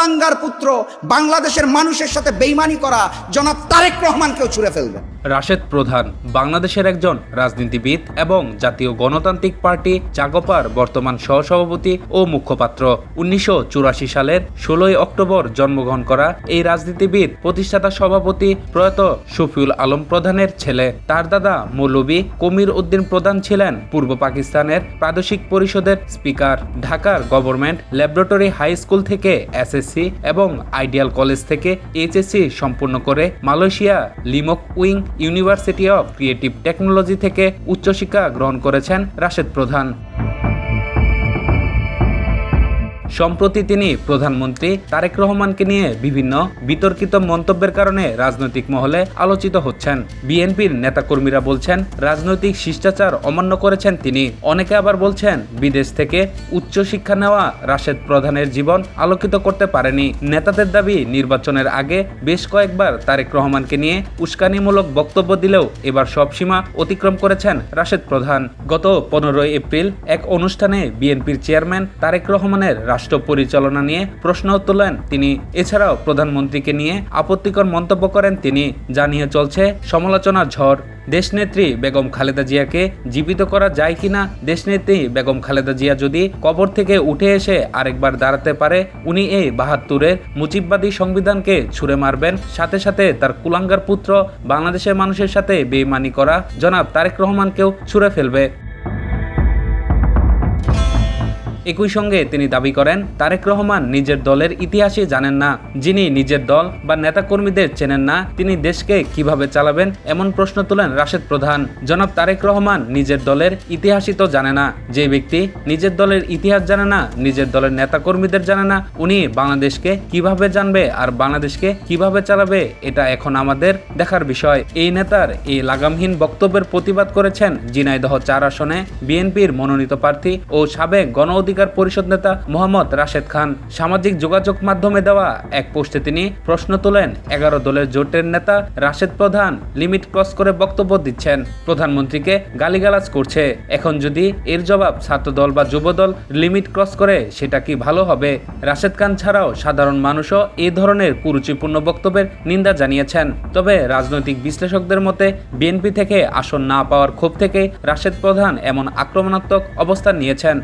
কুলাঙ্গার পুত্র বাংলাদেশের মানুষের সাথে বেইমানি করা জনাব তারেক রহমানকেও ছুঁড়ে ফেলবে। রাশেদ প্রধান বাংলাদেশের একজন রাজনীতিবিদ এবং জাতীয় গণতান্ত্রিক পার্টি জাগপার বর্তমান সহসভাপতি ও মুখপাত্র। 1984 সালের 16 অক্টোবর জন্মগ্রহণ করা এই রাজনীতিবিদ প্রতিষ্ঠাতা সভাপতি প্রয়াত শফিউল আলম প্রধানের ছেলে। তার দাদা মৌলভী কমির উদ্দিন প্রধান ছিলেন পূর্ব পাকিস্তানের প্রাদেশিক পরিষদের স্পিকার। ঢাকার গভর্নমেন্ট ল্যাবরেটরি হাই স্কুল থেকে এসএসসি এবং আইডিয়াল কলেজ থেকে এইচএসসি সম্পূর্ণ করে Malaysia Limkokwing university of creative technology থেকে উচ্চশিক্ষা গ্রহণ করেছেন রাশেদ প্রধান। সম্প্রতি তিনি প্রধানমন্ত্রী তারেক রহমানকে নিয়ে বিভিন্ন বিতর্কিত মন্তব্যের কারণে রাজনৈতিক মহলে আলোচিত হচ্ছেন। বিএনপির নেতাকর্মীরা বলছেন রাজনৈতিক শিষ্টাচার অমান্য করেছেন তিনি। অনেকে আবার বলছেন বিদেশ থেকে উচ্চশিক্ষা নেওয়া রাশেদ প্রধানের জীবন আলোকিত করতে পারেনি। নেতাদের দাবি নির্বাচনের আগে বেশ কয়েকবার তারেক রহমানকে নিয়ে উস্কানিমূলক বক্তব্য দিলেও এবার সব সীমা অতিক্রম করেছেন রাশেদ প্রধান। গত 15 এপ্রিল এক অনুষ্ঠানে বিএনপির চেয়ারম্যান তারেক রহমানের রাষ্ট্র পরিচালনা নিয়ে প্রশ্ন তোলেন তিনি। এছাড়াও প্রধানমন্ত্রীকে নিয়ে আপত্তিকর মন্তব্য করেন তিনি। জানিয়ে চলছে সমালোচনার ঝড়। দেশনেত্রী বেগম খালেদা জিয়াকে জীবিত করা যায় কিনা? দেশনেত্রী বেগম খালেদা জিয়া যদি কবর থেকে উঠে এসে আরেকবার দাঁড়াতে পারে, উনি এই 72-এর মুজিববাদী সংবিধানকে ছুঁড়ে মারবেন। সাথে সাথে তার কুলাঙ্গার পুত্র বাংলাদেশের মানুষের সাথে বেইমানি করা জনাব তারেক রহমানকেও ছুঁড়ে ফেলবে। একই সঙ্গে তিনি দাবি করেন তারেক রহমান নিজের দলের ইতিহাসই জানেন না। যিনি নিজের দল বা নেতাকর্মীদের চেনেন না, তিনি দেশকে কিভাবে চালাবেন এমন প্রশ্ন তোলেন রাশেদ প্রধান। জনাব তারেক রহমান নিজের দলের ইতিহাসই তো জানে না। যে ব্যক্তি নিজের দলের ইতিহাস জানে না, নিজের দলের নেতাকর্মীদের জানে না, উনি বাংলাদেশকে কিভাবে জানবে আর বাংলাদেশকে কিভাবে চালাবে? এটা এখন আমাদের দেখার বিষয়। এই নেতার এই লাগামহীন বক্তব্যের প্রতিবাদ করেছেন ঝিনাইদহ 4 আসনে বিএনপির মনোনীত প্রার্থী ও সাবেক গণ পরিষদ নেতা মোহাম্মদ রাশেদ খান। সামাজিক যোগাযোগ মাধ্যমে দেওয়া এক পোস্টে তিনি প্রশ্ন তোলেন 11 দলের জোটের নেতা রাশেদ প্রধান লিমিট ক্রস করে বক্তব্য দিচ্ছেন, প্রধানমন্ত্রীকে গালিগালাজ করছে। এখন যদি এর জবাব ছাত্রদল বা যুবদল লিমিট ক্রস করে, সেটা কি ভালো হবে? রাশেদ খান ছাড়াও সাধারণ মানুষও এই ধরনের কুরুচিপূর্ণ বক্তব্যের নিন্দা জানিয়েছেন। তবে রাজনৈতিক বিশ্লেষকদের মতে বিএনপি থেকে আসন না পাওয়ার ক্ষোভ থেকে রাশেদ প্রধান এমন আক্রমণাত্মক অবস্থান নিয়েছেন।